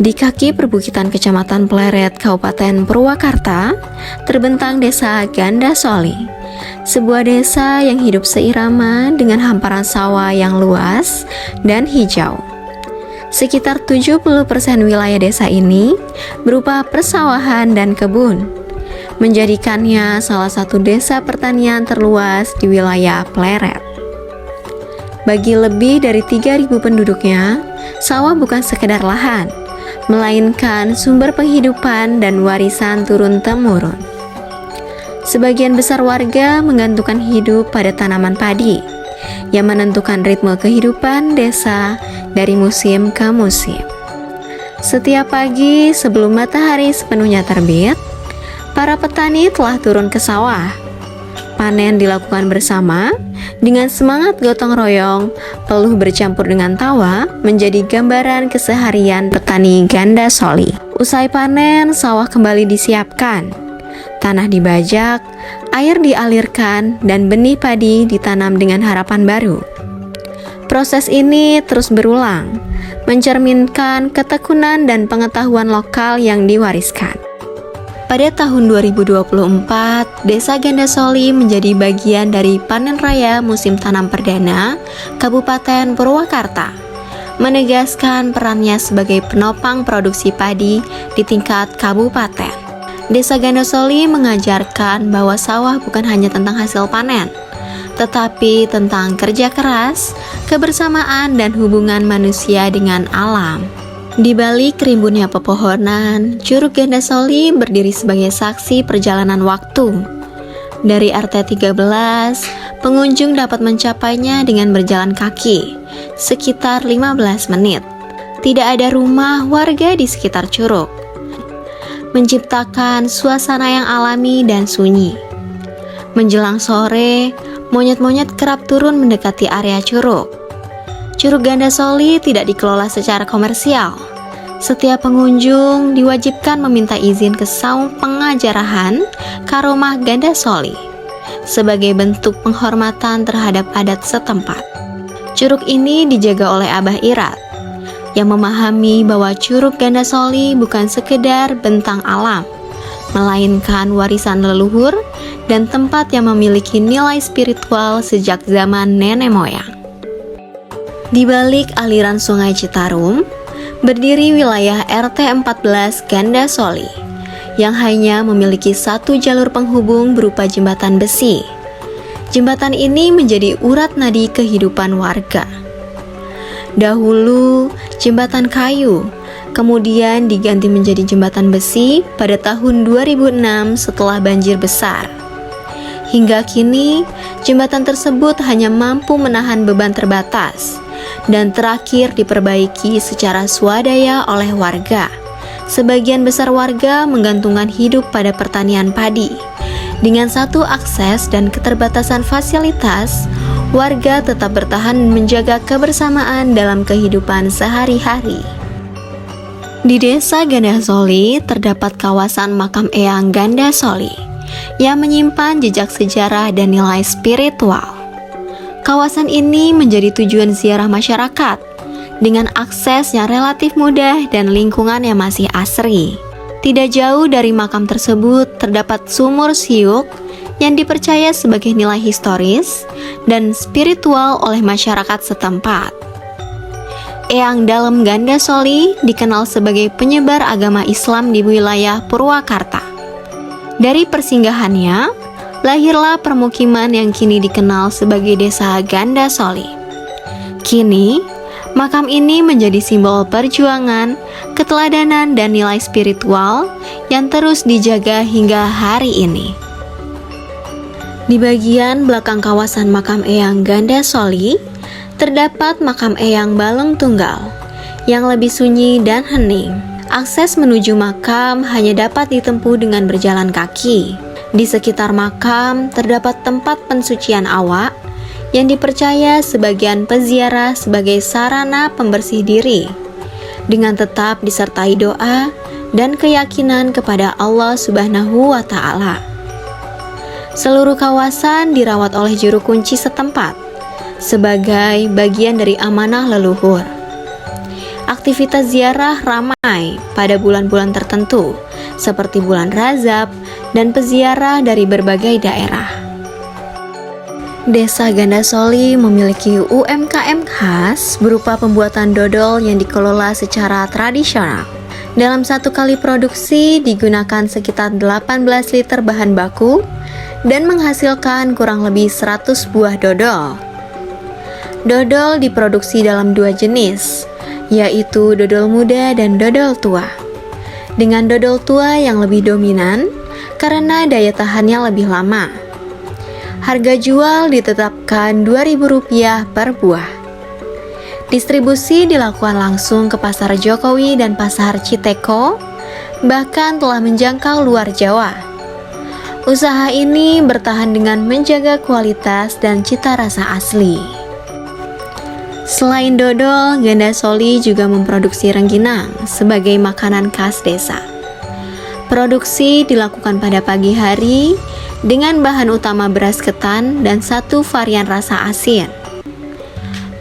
Di kaki perbukitan Kecamatan Pleret, Kabupaten Purwakarta, terbentang Desa Gandasoli, sebuah desa yang hidup seirama dengan hamparan sawah yang luas dan hijau. Sekitar 70% wilayah desa ini berupa persawahan dan kebun, menjadikannya salah satu desa pertanian terluas di wilayah Pleret. Bagi lebih dari 3.000 penduduknya, sawah bukan sekedar lahan, melainkan sumber penghidupan dan warisan turun-temurun. Sebagian besar warga menggantungkan hidup pada tanaman padi yang menentukan ritme kehidupan desa dari musim ke musim. Setiap pagi sebelum matahari sepenuhnya terbit, para petani telah turun ke sawah. Panen dilakukan bersama dengan semangat gotong royong, peluh bercampur dengan tawa menjadi gambaran keseharian petani Gandasoli. Usai panen, sawah kembali disiapkan, tanah dibajak, air dialirkan, dan benih padi ditanam dengan harapan baru. Proses ini terus berulang, mencerminkan ketekunan dan pengetahuan lokal yang diwariskan. Pada tahun 2024, Desa Gandasoli menjadi bagian dari Panen Raya Musim Tanam Perdana Kabupaten Purwakarta, menegaskan perannya sebagai penopang produksi padi di tingkat kabupaten. Desa Gandasoli mengajarkan bahwa sawah bukan hanya tentang hasil panen, tetapi tentang kerja keras, kebersamaan, dan hubungan manusia dengan alam. Di balik rimbunnya pepohonan, Curug Gandasoli berdiri sebagai saksi perjalanan waktu. Dari RT 13, pengunjung dapat mencapainya dengan berjalan kaki, sekitar 15 menit. Tidak ada rumah warga di sekitar curug, menciptakan suasana yang alami dan sunyi. Menjelang sore, monyet-monyet kerap turun mendekati area curug. Curug Gandasoli tidak dikelola secara komersial. Setiap pengunjung diwajibkan meminta izin ke Saung Pengajarahan Karomah Gandasoli sebagai bentuk penghormatan terhadap adat setempat. Curug ini dijaga oleh Abah Irat yang memahami bahwa Curug Gandasoli bukan sekedar bentang alam, melainkan warisan leluhur dan tempat yang memiliki nilai spiritual sejak zaman nenek moyang. Di balik aliran Sungai Citarum, berdiri wilayah RT 14 Gandasoli yang hanya memiliki satu jalur penghubung berupa jembatan besi. Jembatan ini menjadi urat nadi kehidupan warga. Dahulu jembatan kayu, kemudian diganti menjadi jembatan besi pada tahun 2006 setelah banjir besar. Hingga kini, jembatan tersebut hanya mampu menahan beban terbatas dan terakhir diperbaiki secara swadaya oleh warga. Sebagian besar warga menggantungkan hidup pada pertanian padi. Dengan satu akses dan keterbatasan fasilitas, warga tetap bertahan menjaga kebersamaan dalam kehidupan sehari-hari. Di Desa Gandasoli terdapat kawasan Makam Eyang Gandasoli yang menyimpan jejak sejarah dan nilai spiritual. Kawasan ini menjadi tujuan ziarah masyarakat dengan akses yang relatif mudah dan lingkungan yang masih asri. Tidak jauh dari makam tersebut terdapat sumur siuk yang dipercaya sebagai nilai historis dan spiritual oleh masyarakat setempat. Eyang Dalem Gandasoli dikenal sebagai penyebar agama Islam di wilayah Purwakarta. Dari persinggahannya, lahirlah permukiman yang kini dikenal sebagai Desa Gandasoli. Kini, makam ini menjadi simbol perjuangan, keteladanan, dan nilai spiritual yang terus dijaga hingga hari ini. Di bagian belakang kawasan Makam Eyang Gandasoli, terdapat Makam Eyang Balong Tunggal yang lebih sunyi dan hening. Akses menuju makam hanya dapat ditempuh dengan berjalan kaki. Di sekitar makam terdapat tempat pensucian awak yang dipercaya sebagian peziarah sebagai sarana pembersih diri, dengan tetap disertai doa dan keyakinan kepada Allah Subhanahu wa Ta'ala. Seluruh kawasan dirawat oleh juru kunci setempat sebagai bagian dari amanah leluhur. Aktivitas ziarah ramai pada bulan-bulan tertentu, seperti bulan Rajab dan peziarah dari berbagai daerah. Desa Gandasoli memiliki UMKM khas berupa pembuatan dodol yang dikelola secara tradisional. Dalam satu kali produksi digunakan sekitar 18 liter bahan baku dan menghasilkan kurang lebih 100 buah dodol. Dodol diproduksi dalam dua jenis, yaitu dodol muda dan dodol tua. Dengan dodol tua yang lebih dominan karena daya tahannya lebih lama. Harga jual ditetapkan Rp2.000 per buah. Distribusi dilakukan langsung ke Pasar Jokowi dan Pasar Citeko, bahkan telah menjangkau luar Jawa. Usaha ini bertahan dengan menjaga kualitas dan cita rasa asli. Selain dodol, Gandasoli juga memproduksi rengginang sebagai makanan khas desa. Produksi dilakukan pada pagi hari dengan bahan utama beras ketan dan satu varian rasa asin.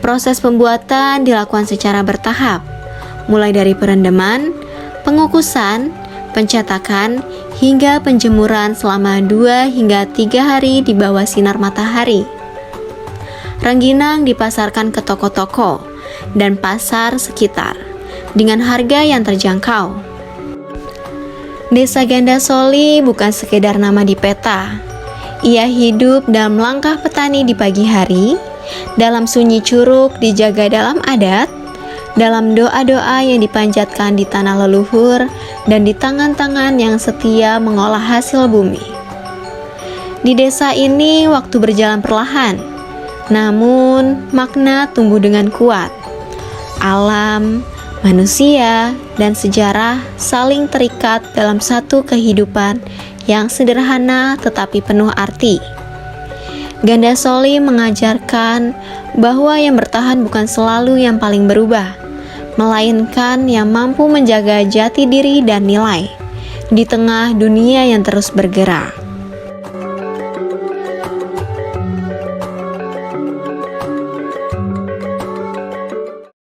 Proses pembuatan dilakukan secara bertahap, mulai dari perendaman, pengukusan, pencetakan, hingga penjemuran selama 2 hingga 3 hari di bawah sinar matahari. Rengginang dipasarkan ke toko-toko dan pasar sekitar dengan harga yang terjangkau. Desa Gandasoli bukan sekedar nama di peta. Ia hidup dalam langkah petani di pagi hari, dalam sunyi curug dijaga dalam adat, dalam doa-doa yang dipanjatkan di tanah leluhur, dan di tangan-tangan yang setia mengolah hasil bumi. Di desa ini waktu berjalan perlahan, namun makna tumbuh dengan kuat. Alam, manusia, dan sejarah saling terikat dalam satu kehidupan yang sederhana tetapi penuh arti. Gandasoli mengajarkan bahwa yang bertahan bukan selalu yang paling berubah, melainkan yang mampu menjaga jati diri dan nilai di tengah dunia yang terus bergerak.